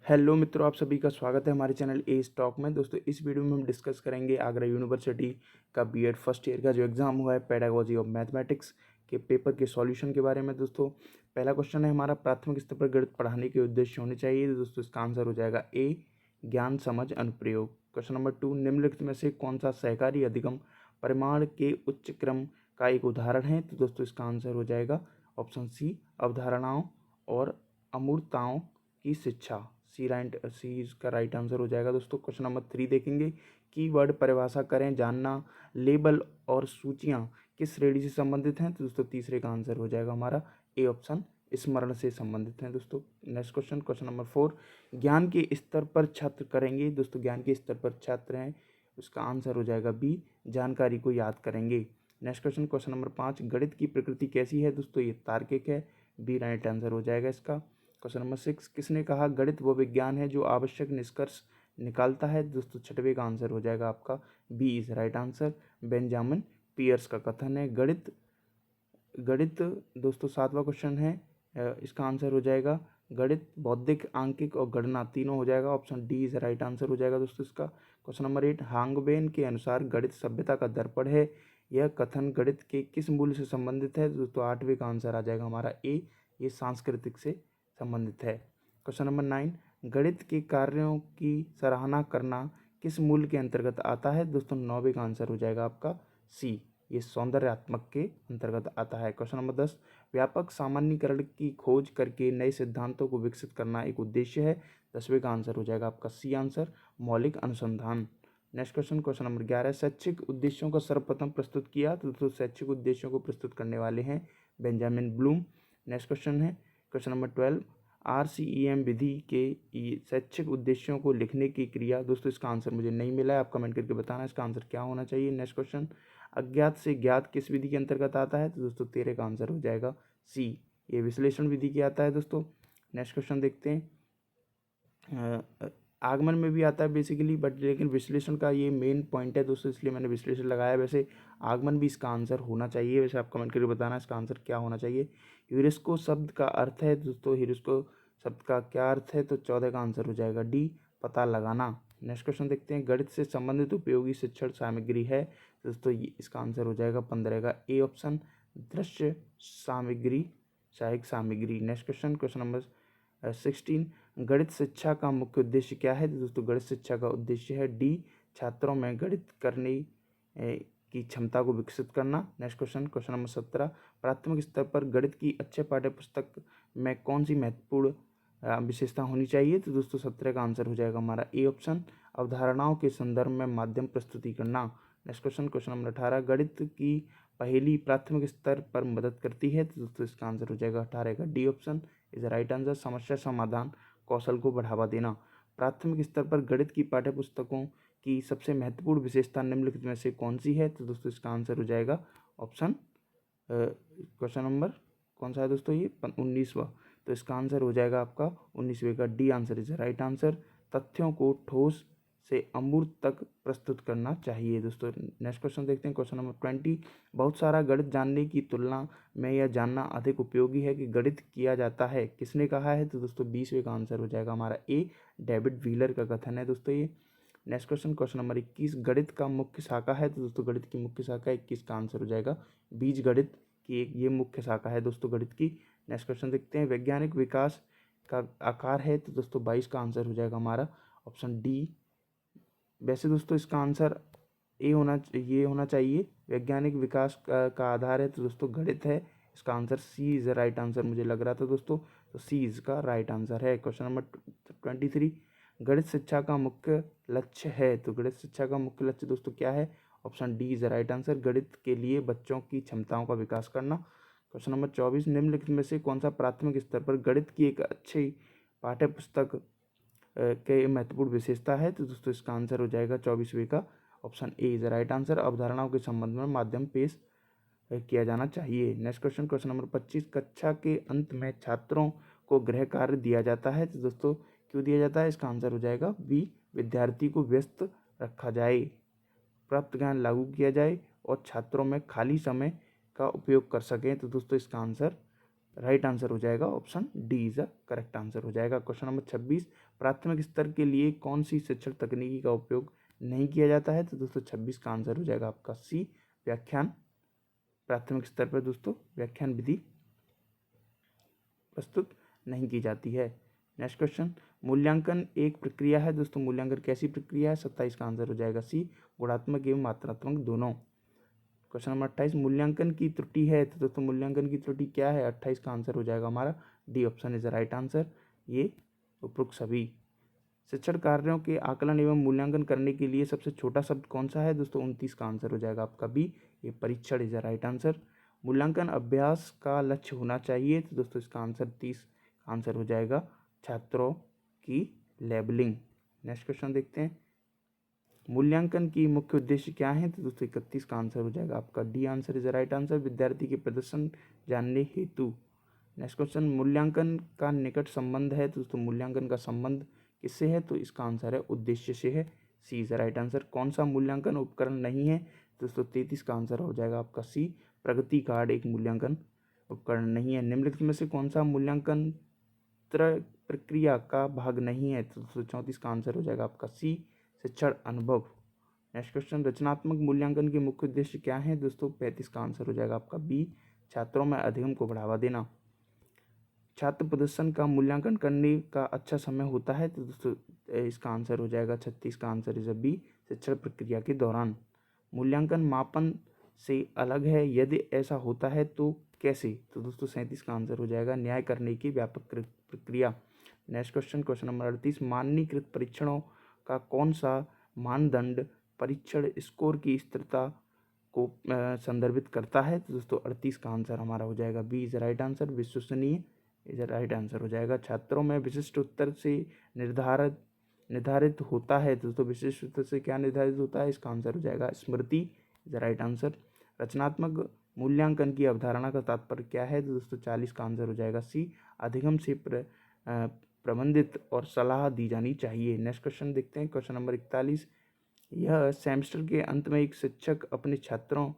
Hello मित्रों, आप सभी का स्वागत है हमारे चैनल ए स्टॉक में। दोस्तों, इस वीडियो में हम डिस्कस करेंगे आगरा यूनिवर्सिटी का बीएड फर्स्ट ईयर का जो एग्ज़ाम हुआ है पेडागोजी ऑफ मैथमेटिक्स के पेपर के सॉल्यूशन के बारे में। दोस्तों, पहला क्वेश्चन है हमारा, प्राथमिक स्तर पर गणित पढ़ाने के उद्देश्य होने चाहिए। तो दोस्तों, इसका आंसर हो जाएगा ए, ज्ञान समझ अनुप्रयोग। क्वेश्चन नंबर 2, निम्नलिखित में से कौन सा सहकारी अधिगम परिमाण के उच्च क्रम का एक उदाहरण है। तो दोस्तों, इसका आंसर हो जाएगा ऑप्शन सी, अवधारणाओं और अमूर्तताओं की शिक्षा। सी इसका राइट आंसर हो जाएगा। दोस्तों, क्वेश्चन नंबर 3 देखेंगे, कीवर्ड परिभाषा करें, जानना लेबल और सूचियां किस श्रेणी से संबंधित हैं। तो दोस्तों, तीसरे का आंसर हो जाएगा हमारा ए ऑप्शन, स्मरण से संबंधित हैं। दोस्तों, नेक्स्ट क्वेश्चन, क्वेश्चन नंबर 4, ज्ञान के स्तर पर छात्र करेंगे। दोस्तों, ज्ञान के स्तर पर छात्र हैं, उसका आंसर हो जाएगा बी, जानकारी को याद करेंगे। नेक्स्ट क्वेश्चन, क्वेश्चन नंबर 5, गणित की प्रकृति कैसी है। दोस्तों, ये तार्किक है, बी राइट आंसर हो जाएगा इसका। क्वेश्चन नंबर 6, किसने कहा गणित वो विज्ञान है जो आवश्यक निष्कर्ष निकालता है। दोस्तों, छठवें का आंसर हो जाएगा आपका B is right answer, Benjamin Peirce का कथन है। गणित गणित दोस्तों, सातवां क्वेश्चन है, इसका आंसर हो जाएगा गणित बौद्धिक, आंकिक और गणना तीनों हो जाएगा, option D is right answer हो जाएगा। दोस्तों, इसका क्वेश्चन नंबर 8, हांगबेन के अनुसार गणित सभ्यता का दर्पण है, यह कथन गणित के किस मूल्य से संबंधित है। दोस्तों, आठवें का आंसर आ जाएगा हमारा ए, ये सांस्कृतिक से संबंधित है। क्वेश्चन नंबर 9, गणित के कार्यों की सराहना करना किस मूल्य के अंतर्गत आता है। दोस्तों, नौवें का आंसर हो जाएगा आपका सी, ये सौंदर्यात्मक के अंतर्गत आता है। क्वेश्चन नंबर 10, व्यापक सामान्यीकरण की खोज करके नए सिद्धांतों को विकसित करना एक उद्देश्य है। 10वें का आंसर हो जाएगा आपका सी आंसर, मौलिक अनुसंधान। नेक्स्ट क्वेश्चन, क्वेश्चन नंबर 11, शैक्षिक उद्देश्यों को सर्वप्रथम प्रस्तुत किया। तो दोस्तों, शैक्षिक उद्देश्यों को प्रस्तुत करने वाले हैं बेंजामिन ब्लूम। नेक्स्ट क्वेश्चन है क्वेश्चन नंबर 12, RCEM विधि के शैक्षिक उद्देश्यों को लिखने की क्रिया। दोस्तों, इसका आंसर मुझे नहीं मिला है, आप कमेंट करके बताना इसका आंसर क्या होना चाहिए। नेक्स्ट क्वेश्चन, अज्ञात से ज्ञात किस विधि के अंतर्गत आता है। तो दोस्तों, 13 का आंसर हो जाएगा सी, ये विश्लेषण विधि की आता है। दोस्तों, नेक्स्ट क्वेश्चन देखते हैं, आगमन में भी आता है बेसिकली, बट लेकिन विश्लेषण का ये मेन पॉइंट है दोस्तों, इसलिए मैंने विश्लेषण लगाया। वैसे आगमन भी इसका आंसर होना चाहिए, वैसे आप कमेंट करके बताना इसका आंसर क्या होना चाहिए। ह्यूरिस्को शब्द का अर्थ है। दोस्तों, ह्यूरिस्को शब्द का क्या अर्थ है। तो 14 का आंसर हो जाएगा डी, पता लगाना। नेक्स्ट क्वेश्चन देखते हैं, गणित से संबंधित उपयोगी शिक्षण सामग्री है। दोस्तों, ये इसका आंसर हो जाएगा 15 का ए ऑप्शन, दृश्य सामग्री, सहायक सामग्री। नेक्स्ट क्वेश्चन, क्वेश्चन नंबर 16, गणित शिक्षा का मुख्य उद्देश्य क्या है। तो दोस्तों, गणित शिक्षा का उद्देश्य है डी, छात्रों में गणित करने की क्षमता को विकसित करना। नेक्स्ट क्वेश्चन, क्वेश्चन नंबर 17, प्राथमिक स्तर पर गणित की अच्छे पाठ्य पुस्तक में कौन सी महत्वपूर्ण विशेषता होनी चाहिए। तो दोस्तों, 17 का आंसर हो जाएगा हमारा ए ऑप्शन, अवधारणाओं के संदर्भ में माध्यम प्रस्तुति करना। नेक्स्ट क्वेश्चन, क्वेश्चन नंबर 18, गणित की पहेली प्राथमिक स्तर पर मदद करती है। तो दोस्तों, इसका आंसर हो जाएगा 18 का D option is right answer, समस्या समाधान कौशल को बढ़ावा देना। प्राथमिक स्तर पर गणित की पाठ्य पुस्तकों की सबसे महत्वपूर्ण विशेषता निम्नलिखित में से कौन सी है। तो दोस्तों, इसका आंसर हो जाएगा ऑप्शन, क्वेश्चन नंबर कौन सा है दोस्तों, ये 19वां। तो इसका आंसर हो जाएगा आपका 19वें का D answer is right answer, तथ्यों को ठोस से अमूर्त तक प्रस्तुत करना चाहिए। दोस्तों, नेक्स्ट क्वेश्चन देखते हैं, क्वेश्चन नंबर 20, बहुत सारा गणित जानने की तुलना में यह जानना अधिक उपयोगी है कि गणित किया जाता है, किसने कहा है। तो दोस्तों, 20वें का आंसर हो जाएगा हमारा ए, डेविड व्हीलर का कथन है दोस्तों ये। नेक्स्ट क्वेश्चन, क्वेश्चन नंबर 21, गणित का मुख्य शाखा है। तो दोस्तों, गणित की मुख्य शाखा 21 का आंसर हो जाएगा बीज गणित की एक ये मुख्य शाखा है दोस्तों गणित की। नेक्स्ट क्वेश्चन देखते हैं, वैज्ञानिक विकास का आकार है। तो दोस्तों, 22 का आंसर हो जाएगा हमारा ऑप्शन डी। वैसे दोस्तों, इसका आंसर ये होना चाहिए, वैज्ञानिक विकास का आधार है। तो दोस्तों, गणित है, इसका answer C is right answer मुझे लग रहा था दोस्तों, तो सी इसका राइट आंसर है। क्वेश्चन नंबर 23, गणित शिक्षा का मुख्य लक्ष्य है। तो गणित शिक्षा का मुख्य लक्ष्य दोस्तों क्या है, option D is right answer, गणित के लिए बच्चों की क्षमताओं का विकास करना। क्वेश्चन नंबर 24, निम्नलिखित में से कौन सा प्राथमिक स्तर पर गणित की एक अच्छी पाठ्य पुस्तक के महत्वपूर्ण विशेषता है। तो दोस्तों, इसका आंसर हो जाएगा 24वें का option A is right answer, अवधारणाओं के संबंध में माध्यम पेश किया जाना चाहिए। नेक्स्ट क्वेश्चन, क्वेश्चन नंबर 25, कक्षा के अंत में छात्रों को गृह कार्य दिया जाता है। तो दोस्तों, क्यों दिया जाता है, इसका आंसर हो जाएगा बी, विद्यार्थी को व्यस्त रखा जाए, प्राप्त ज्ञान लागू किया जाए और छात्रों में खाली समय का उपयोग कर सकें। तो दोस्तों, इसका आंसर राइट आंसर हो जाएगा option D is a correct answer हो जाएगा। क्वेश्चन नंबर 26, प्राथमिक स्तर के लिए कौन सी शिक्षण तकनीकी का उपयोग नहीं किया जाता है? तो दोस्तों 26 का आंसर हो जाएगा आपका सी, व्याख्यान। प्राथमिक स्तर पर दोस्तों व्याख्यान विधि प्रस्तुत नहीं की जाती है। नेक्स्ट क्वेश्चन, मूल्यांकन एक प्रक्रिया है। दोस्तों मूल्यांकन कैसी प्रक्रिया है? 27 का आंसर हो जाएगा सी, गुणात्मक एवं मात्रात्मक दोनों। क्वेश्चन नंबर 28, मूल्यांकन की त्रुटि है। तो दोस्तों मूल्यांकन की त्रुटि क्या है? 28 का आंसर हो जाएगा हमारा D option is the right answer, ये उपरोक्त सभी। शिक्षण कार्यों के आकलन एवं मूल्यांकन करने के लिए सबसे छोटा शब्द कौन सा है? दोस्तों 29 का आंसर हो जाएगा आपका बी, ये परीक्षण इज द राइट आंसर। मूल्यांकन अभ्यास का लक्ष्य होना चाहिए। तो दोस्तों इसका आंसर 30 का आंसर हो जाएगा छात्रों की लेबलिंग। नेक्स्ट क्वेश्चन देखते हैं, मूल्यांकन की मुख्य उद्देश्य क्या है? तो दोस्तों 31 का आंसर हो जाएगा आपका D answer is the right answer, विद्यार्थी के प्रदर्शन जानने हेतु। नेक्स्ट क्वेश्चन, मूल्यांकन का निकट संबंध है। तो दोस्तों मूल्यांकन का संबंध किससे है? तो इसका आंसर है उद्देश्य से है, सी इज द राइट आंसर। कौन सा मूल्यांकन उपकरण नहीं है? दोस्तों 33 का आंसर हो जाएगा आपका सी, प्रगति कार्ड एक मूल्यांकन उपकरण नहीं है। निम्नलिखित में से कौन सा मूल्यांकन प्रक्रिया का भाग नहीं है? तो 34 का आंसर हो जाएगा आपका सी, शिक्षण अनुभव। नेक्स्ट क्वेश्चन, रचनात्मक मूल्यांकन के मुख्य उद्देश्य क्या है? दोस्तों 35 का आंसर हो जाएगा आपका बी, छात्रों में अधिगम को बढ़ावा देना। छात्र प्रदर्शन का मूल्यांकन करने का अच्छा समय होता है। तो दोस्तों इसका आंसर हो जाएगा 36 का आंसर इज बी, शिक्षण प्रक्रिया के दौरान। मूल्यांकन मापन से अलग है, यदि ऐसा होता है तो कैसे? तो दोस्तों 37 का आंसर हो जाएगा न्याय करने की व्यापक प्रक्रिया। नेक्स्ट क्वेश्चन, क्वेश्चन नंबर 38, मानकीकृत परीक्षणों का कौन सा मानदंड परीक्षण स्कोर की स्थिरता को संदर्भित करता है? तो दोस्तों 38 का आंसर हमारा हो जाएगा बी इज राइट आंसर, विश्वसनीय इज राइट आंसर हो जाएगा। छात्रों में विशिष्ट उत्तर से निर्धारित होता है। दोस्तों विशिष्ट उत्तर से क्या निर्धारित होता है? इसका आंसर हो जाएगा स्मृति इज राइट आंसर। रचनात्मक मूल्यांकन की अवधारणा का तात्पर्य क्या है? तो दोस्तों 40 का आंसर हो जाएगा सी, अधिगम से प्रबंधित और सलाह दी जानी चाहिए। नेक्स्ट क्वेश्चन देखते हैं, क्वेश्चन नंबर 41, यह सेमेस्टर के अंत में एक शिक्षक अपने छात्रों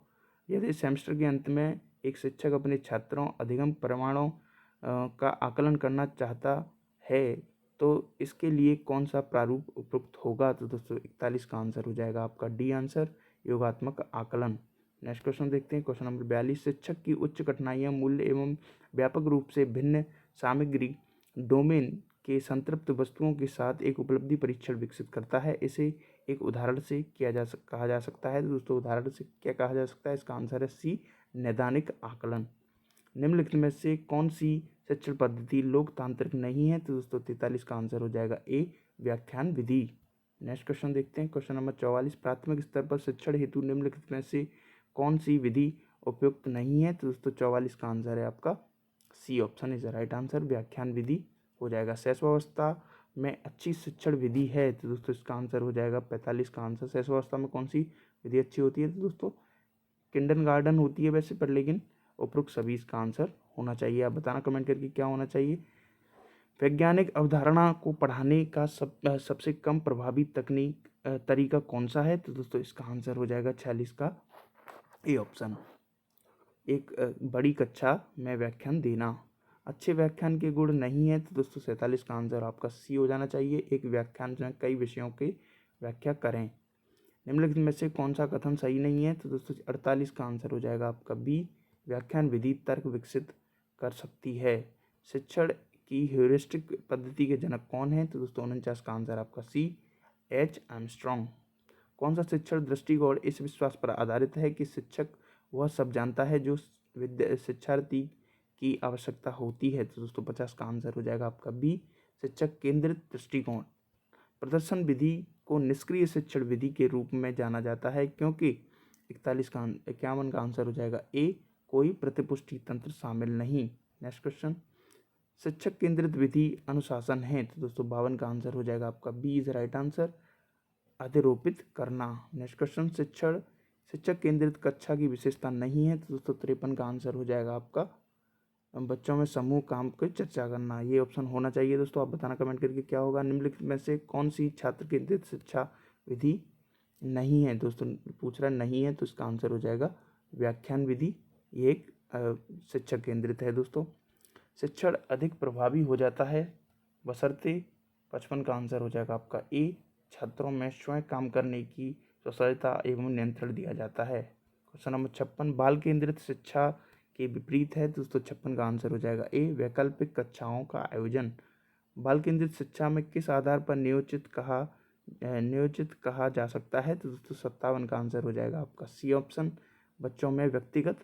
यदि सेमेस्टर के अंत में एक शिक्षक अपने छात्रों अधिगम परिणामों का आकलन करना चाहता है तो इसके लिए कौन सा प्रारूप उपयुक्त होगा? तो दोस्तों 41 का आंसर हो जाएगा आपका डी आंसर, योगात्मक आकलन। नेक्स्ट क्वेश्चन देखते हैं, क्वेश्चन नंबर 42, शिक्षक की उच्च कठिनाइयाँ मूल्य एवं व्यापक रूप से भिन्न सामग्री डोमेन के संतृप्त वस्तुओं के साथ एक उपलब्धि परीक्षण विकसित करता है। इसे एक उदाहरण से कहा जा सकता है। तो दोस्तों उदाहरण से क्या कहा जा सकता है? इसका आंसर है सी, नैदानिक आकलन। निम्नलिखित में से कौन सी शिक्षण पद्धति लोकतांत्रिक नहीं है? तो दोस्तों 43 का आंसर हो जाएगा ए, व्याख्यान विधि। नेक्स्ट क्वेश्चन देखते हैं, क्वेश्चन नंबर 44, प्राथमिक स्तर पर शिक्षण हेतु निम्नलिखित में से कौन सी विधि उपयुक्त नहीं है? तो दोस्तों 44 का आंसर है आपका C option is the right answer, व्याख्यान विधि हो जाएगा। शैशवावस्था में अच्छी शिक्षण विधि है। तो दोस्तों इसका आंसर हो जाएगा 45 का आंसर। शैशवावस्था में कौन सी विधि अच्छी होती है? तो दोस्तों किंडरगार्टन होती है वैसे, पर लेकिन उपरोक्त सभी इसका आंसर होना चाहिए। आप बताना कमेंट करके क्या होना चाहिए। वैज्ञानिक अवधारणा को पढ़ाने का सबसे कम प्रभावी तरीका कौन सा है? तो दोस्तों इसका आंसर हो जाएगा 46 का ए ऑप्शन, एक बड़ी कक्षा में व्याख्यान देना। अच्छे व्याख्यान के गुण नहीं है। तो दोस्तों 47 का आंसर आपका सी हो जाना चाहिए, एक व्याख्यान में कई विषयों की व्याख्या करें। निम्नलिखित में से कौन सा कथन सही नहीं है? तो दोस्तों 48 का आंसर हो जाएगा आपका बी, व्याख्यान विधि तर्क विकसित कर सकती है। शिक्षण की ह्यूरिस्टिक पद्धति के जनक कौन है? तो दोस्तों 49 का आंसर आपका सी, एच आर्मस्ट्रॉन्ग। कौन सा शिक्षण दृष्टिकोण इस विश्वास पर आधारित है कि शिक्षक वह सब जानता है जो शिक्षार्थी की आवश्यकता होती है? तो दोस्तों 50 का आंसर हो जाएगा आपका बी, शिक्षक केंद्रित दृष्टिकोण। प्रदर्शन विधि को निष्क्रिय शिक्षण विधि के रूप में जाना जाता है क्योंकि 51 का आंसर हो जाएगा ए, कोई प्रतिपुष्टि तंत्र शामिल नहीं। नेक्स्ट क्वेश्चन, शिक्षक केंद्रित विधि अनुशासन है। तो दोस्तों 52 का आंसर हो जाएगा आपका बी इज राइट आंसर, अधिरोपित करना। नेक्स्ट क्वेश्चन, शिक्षक केंद्रित कक्षा की विशेषता नहीं है। तो दोस्तों 53 का आंसर हो जाएगा आपका बच्चों में समूह काम की चर्चा करना, ये ऑप्शन होना चाहिए। दोस्तों आप बताना कमेंट करके क्या होगा। निम्नलिखित में से कौन सी छात्र केंद्रित शिक्षा विधि नहीं है? दोस्तों पूछ रहा नहीं है, तो इसका आंसर हो जाएगा व्याख्यान विधि, ये एक शिक्षक केंद्रित है। दोस्तों शिक्षण अधिक प्रभावी हो जाता है बशर्ते 55 का आंसर हो जाएगा आपका ए, छात्रों में स्वयं काम करने की स्वतंत्रता एवं नियंत्रण दिया जाता है। क्वेश्चन नंबर 56, बाल केंद्रित शिक्षा के विपरीत है दोस्तों 56 का आंसर हो जाएगा ए, वैकल्पिक कक्षाओं का आयोजन। बाल केंद्रित शिक्षा में किस आधार पर नियोजित कहा जा सकता है तो दोस्तों 57 का आंसर हो जाएगा आपका सी ऑप्शन, बच्चों में व्यक्तिगत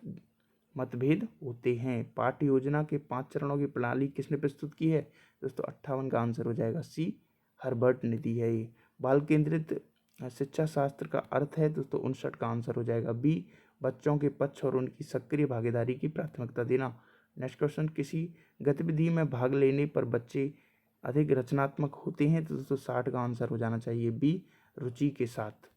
मतभेद होते हैं। पाठ्य योजना के 5 चरणों की प्रणाली किसने प्रस्तुत की है दोस्तों 58 का आंसर हो जाएगा सी, हर्बर्ट ने दी है ये। बाल केंद्रित शिक्षा शास्त्र का अर्थ है दोस्तों 59 का आंसर हो जाएगा बी, बच्चों के पक्ष और उनकी सक्रिय भागीदारी की प्राथमिकता देना। नेक्स्ट क्वेश्चन, किसी गतिविधि में भाग लेने पर बच्चे अधिक रचनात्मक होते हैं तो दोस्तों 60 का आंसर हो जाना चाहिए बी, रुचि के साथ।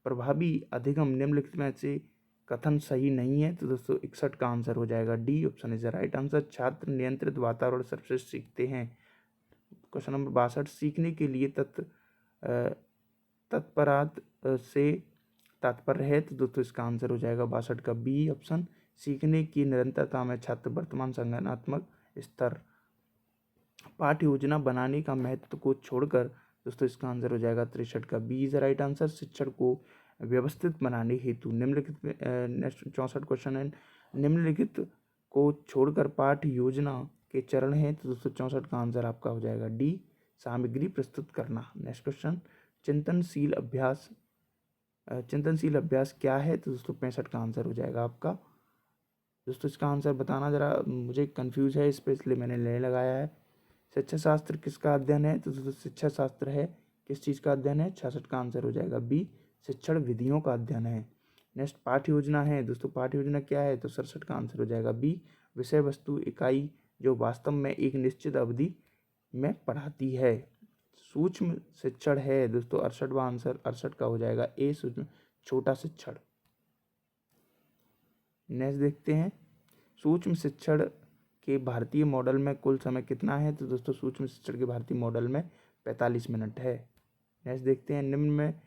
प्रभावी अधिगम निम्नलिखित में से कथन सही नहीं है तो दोस्तों 61 का आंसर हो जाएगा D option is the right answer. छात्र नियंत्रित वातावरण सर्वश्रेष्ठ सीखते हैं। क्वेश्चन नंबर 62, सीखने के लिए तत्परात से तात्पर्य है तो दोस्तों इसका आंसर हो जाएगा 62 का बी ऑप्शन, सीखने की निरंतरता में छात्र वर्तमान संज्ञानात्मक स्तर। पाठ्य योजना बनाने का महत्व को छोड़कर दोस्तों इसका आंसर हो जाएगा 63 का बी इज राइट आंसर। शिक्षण को व्यवस्थित बनाने हेतु निम्नलिखित नेक्स्ट 64 क्वेश्चन है, निम्नलिखित को छोड़कर पाठ्य योजना के चरण हैं तो दोस्तों 64 का आंसर आपका हो जाएगा डी, सामग्री प्रस्तुत करना। नेक्स्ट क्वेश्चन, चिंतनशील अभ्यास क्या है तो दोस्तों 65 का आंसर हो जाएगा आपका। दोस्तों इसका आंसर बताना ज़रा मुझे कंफ्यूज है, इस पर इसलिए मैंने ले लगाया है। शिक्षा शास्त्र किसका अध्ययन है तो दोस्तों शिक्षा शास्त्र है किस चीज़ का अध्ययन है, 66 का आंसर हो जाएगा बी, शिक्षण विधियों का अध्ययन है। नेक्स्ट पाठ्य योजना है दोस्तों, पाठ्य योजना क्या है तो 67 का आंसर हो जाएगा बी, विषय वस्तु इकाई जो वास्तव में एक निश्चित अवधि में पढ़ाती है। सूक्ष्म शिक्षण है दोस्तों 68वां आंसर 68 का हो जाएगा ए, सूक्ष्म छोटा शिक्षण। नेक्स्ट देखते हैं, सूक्ष्म शिक्षण के भारतीय मॉडल में कुल समय कितना है तो दोस्तों सूक्ष्म शिक्षण के भारतीय मॉडल में 45 मिनट है। नेक्स्ट देखते हैं, निम्न में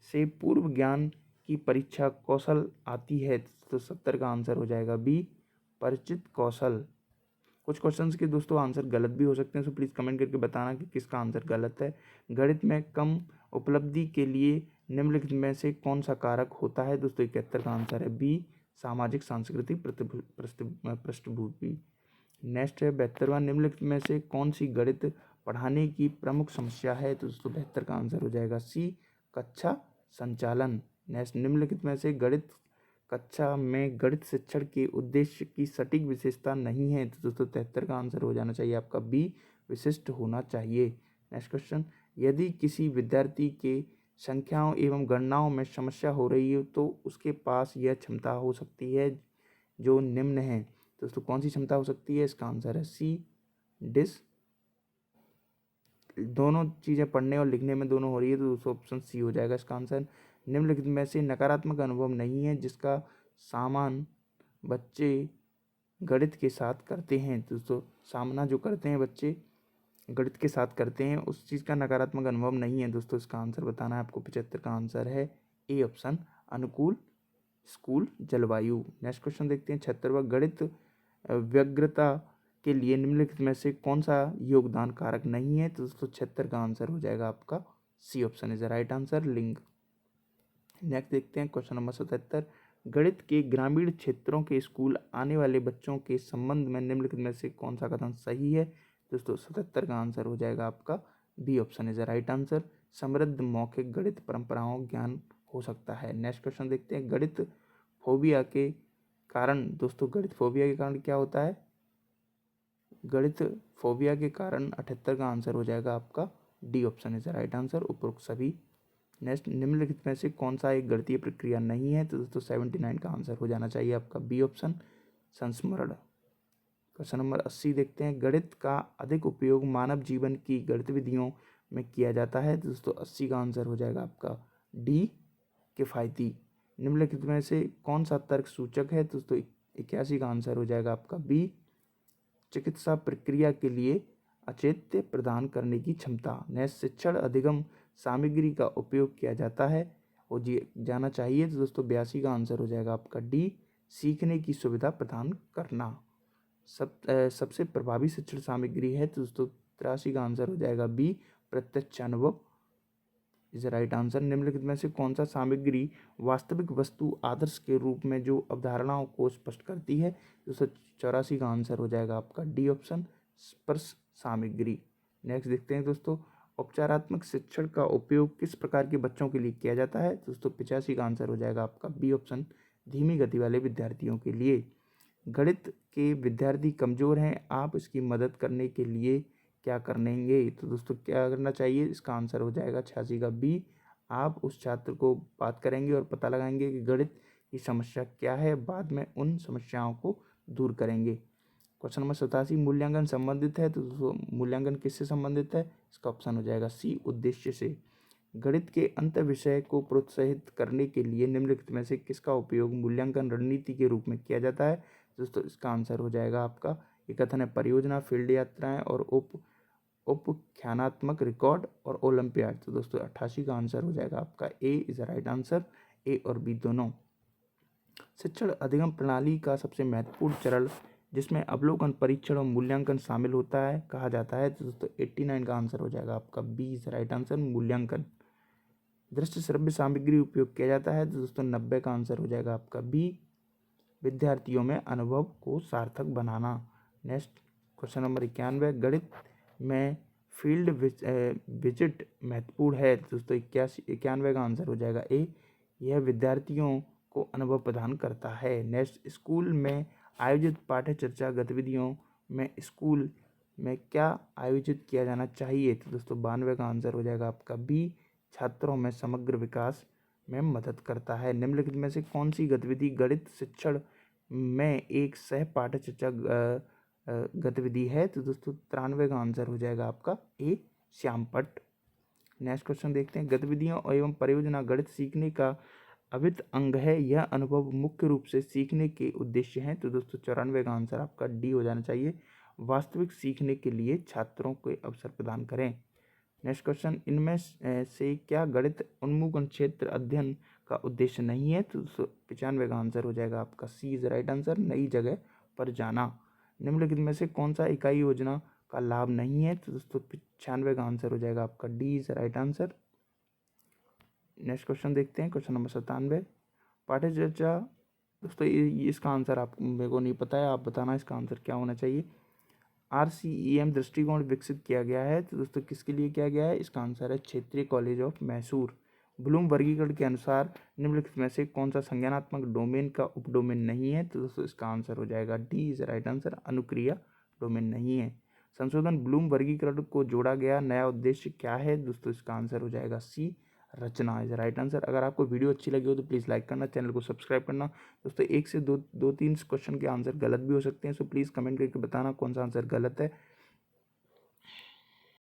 से पूर्व ज्ञान की परीक्षा कौशल आती है तो 70 का आंसर हो जाएगा बी, परिचित कौशल। कुछ क्वेश्चंस के दोस्तों आंसर गलत भी हो सकते हैं, सो प्लीज़ कमेंट करके बताना कि किसका आंसर गलत है। गणित में कम उपलब्धि के लिए निम्नलिखित में से कौन सा कारक होता है दोस्तों 71 का आंसर है बी, सामाजिक सांस्कृतिक पृष्ठभूमि। नेक्स्ट है 72वां, निम्नलिखित में से कौन सी गणित पढ़ाने की प्रमुख समस्या है तो दोस्तों 72 का आंसर हो जाएगा सी, कक्षा संचालन। नेक्स्ट, निम्नलिखित में से गणित कक्षा में गणित शिक्षण के उद्देश्य की सटीक विशेषता नहीं है तो दोस्तों 73 का आंसर हो जाना चाहिए आपका बी, विशिष्ट होना चाहिए। नेक्स्ट क्वेश्चन, यदि किसी विद्यार्थी के संख्याओं एवं गणनाओं में समस्या हो रही है तो उसके पास यह क्षमता हो सकती है जो निम्न है दोस्तों, कौन सी क्षमता हो सकती है, इसका आंसर है सी, डिस। दोनों चीज़ें पढ़ने और लिखने में दोनों हो रही है तो दोस्तों ऑप्शन सी हो जाएगा इसका आंसर। निम्नलिखित में से नकारात्मक अनुभव नहीं है जिसका सामना बच्चे गणित के साथ करते हैं तो दोस्तों सामना जो करते हैं बच्चे गणित के साथ करते हैं उस चीज़ का नकारात्मक अनुभव नहीं है दोस्तों, इसका आंसर बताना है आपको। 75 का आंसर है ए ऑप्शन, अनुकूल स्कूल जलवायु। नेक्स्ट क्वेश्चन देखते हैं 76वां, गणित व्यग्रता के लिए निम्नलिखित में से कौन सा योगदान कारक नहीं है तो दोस्तों 76 का आंसर हो जाएगा आपका C option is the right answer, लिंग। नेक्स्ट देखते हैं क्वेश्चन नंबर 77, गणित के ग्रामीण क्षेत्रों के स्कूल आने वाले बच्चों के संबंध में निम्नलिखित में से कौन सा कथन सही है दोस्तों 77 का आंसर हो जाएगा आपका B option is the right answer, समृद्ध मौखिक गणित परंपराओं ज्ञान हो सकता है। नेक्स्ट क्वेश्चन देखते हैं, गणित फोबिया के कारण दोस्तों, गणित फोबिया के कारण क्या होता है, गणित फोबिया के कारण 78 का आंसर हो जाएगा आपका D option is the right answer, उपरोक्त सभी। नेक्स्ट, निम्नलिखित में से कौन सा एक गणितीय प्रक्रिया नहीं है तो दोस्तों 79 का आंसर हो जाना चाहिए आपका बी ऑप्शन, संस्मरण। क्वेश्चन नंबर 80 देखते हैं, गणित का अधिक उपयोग मानव जीवन की गणित विधियों में किया जाता है तो दोस्तों 80 का आंसर हो जाएगा आपका डी, किफ़ायती। निम्नलिखित में से कौन सा तर्क सूचक है तो दोस्तों 81 का आंसर हो जाएगा आपका बी, चिकित्सा प्रक्रिया के लिए औचित्य प्रदान करने की क्षमता। नेक्स्ट, शिक्षण अधिगम सामग्री का उपयोग किया जाता है और जाना चाहिए तो दोस्तों 82 का आंसर हो जाएगा आपका डी, सीखने की सुविधा प्रदान करना। सबसे प्रभावी शिक्षण सामग्री है, तो दोस्तों 83 का आंसर हो जाएगा बी, प्रत्यक्ष अनुभव इज राइट आंसर। निम्नलिखित में से कौन सा सामग्री वास्तविक वस्तु आदर्श के रूप में जो अवधारणाओं को स्पष्ट करती है? 284 का आंसर हो जाएगा आपका डी ऑप्शन, स्पर्श सामग्री। नेक्स्ट देखते हैं दोस्तों, उपचारात्मक शिक्षण का उपयोग किस प्रकार के बच्चों के लिए किया जाता है? दोस्तों 85 का आंसर हो जाएगा आपका बी ऑप्शन, धीमी गति वाले विद्यार्थियों के लिए। गणित के विद्यार्थी कमज़ोर हैं, आप इसकी मदद करने के लिए क्या करेंगे? तो दोस्तों क्या करना चाहिए? इसका आंसर हो जाएगा 86 का बी, आप उस छात्र को बात करेंगे और पता लगाएंगे कि गणित की समस्या क्या है, बाद में उन समस्याओं को दूर करेंगे। क्वेश्चन नंबर 87, मूल्यांकन संबंधित है, तो दोस्तों मूल्यांकन किससे संबंधित है? इसका ऑप्शन हो जाएगा सी, उद्देश्य से। गणित के अंत विषय को प्रोत्साहित करने के लिए निम्नलिखित में से किसका उपयोग मूल्यांकन रणनीति के रूप में किया जाता है? दोस्तों इसका आंसर हो जाएगा आपका, एक कथन है परियोजना, फील्ड यात्राएं और उपख्यानात्मक रिकॉर्ड और ओलंपियाड। तो दोस्तों 88 का आंसर हो जाएगा आपका ए इज राइट आंसर, ए और बी दोनों। शिक्षण अधिगम प्रणाली का सबसे महत्वपूर्ण चरण जिसमें अवलोकन, परीक्षण और मूल्यांकन शामिल होता है कहा जाता है? तो दोस्तों 89 का आंसर हो जाएगा आपका बी इज राइट आंसर, मूल्यांकन। दृश्य श्रव्य सामग्री उपयोग किया जाता है? तो दोस्तों 90 का आंसर हो जाएगा आपका बी, विद्यार्थियों में अनुभव को सार्थक बनाना। नेक्स्ट क्वेश्चन नंबर 91, गणित में फील्ड विजिट महत्वपूर्ण है? दोस्तों 91 का आंसर हो जाएगा ए, यह विद्यार्थियों को अनुभव प्रदान करता है। नेक्स्ट, स्कूल में आयोजित पाठ्य चर्चा गतिविधियों में स्कूल में क्या आयोजित किया जाना चाहिए? तो दोस्तों 92 का आंसर हो जाएगा आपका बी, छात्रों में समग्र विकास में मदद करता है। निम्नलिखित में से कौन सी गतिविधि गणित शिक्षण में एक सह पाठ्य चर्चा गतिविधि है? तो दोस्तों 93 का आंसर हो जाएगा आपका ए, श्यामपट्ट। नेक्स्ट क्वेश्चन देखते हैं, गतिविधियों एवं परियोजना गणित सीखने का अभिन्न अंग है, यह अनुभव मुख्य रूप से सीखने के उद्देश्य हैं? तो दोस्तों 94 का आंसर आपका डी हो जाना चाहिए, वास्तविक सीखने के लिए छात्रों को अवसर प्रदान करें। नेक्स्ट क्वेश्चन, इनमें से क्या गणित उन्मुख क्षेत्र अध्ययन का उद्देश्य नहीं है? तो 95 का आंसर हो जाएगा आपका सी इज राइट आंसर, नई जगह पर जाना। निम्नलिखित में से कौन सा इकाई योजना का लाभ नहीं है? तो दोस्तों 95 का आंसर हो जाएगा आपका D is right answer. Next question देखते हैं, क्वेश्चन नंबर 97, पाठ्य चर्चा। दोस्तों ये इसका आंसर आप मेरे को नहीं पता है, आप बताना इसका आंसर क्या होना चाहिए। RCEM दृष्टिकोण विकसित किया गया है? तो दोस्तों किसके लिए किया गया है? इसका आंसर है क्षेत्रीय कॉलेज ऑफ मैसूर। ब्लूम वर्गीकरण के अनुसार निम्नलिखित में से कौन सा संज्ञानात्मक डोमेन का उपडोमेन नहीं है? तो दोस्तों इसका आंसर हो जाएगा डी इज राइट आंसर, अनुक्रिया डोमेन नहीं है। संशोधन ब्लूम वर्गीकरण को जोड़ा गया नया उद्देश्य क्या है? दोस्तों इसका आंसर हो जाएगा सी, रचना इज राइट आंसर। अगर आपको वीडियो अच्छी लगी हो तो प्लीज़ लाइक करना, चैनल को सब्सक्राइब करना। दोस्तों एक से दो तीन क्वेश्चन के आंसर गलत भी हो सकते हैं, सो प्लीज़ कमेंट करके बताना कौन सा आंसर गलत है।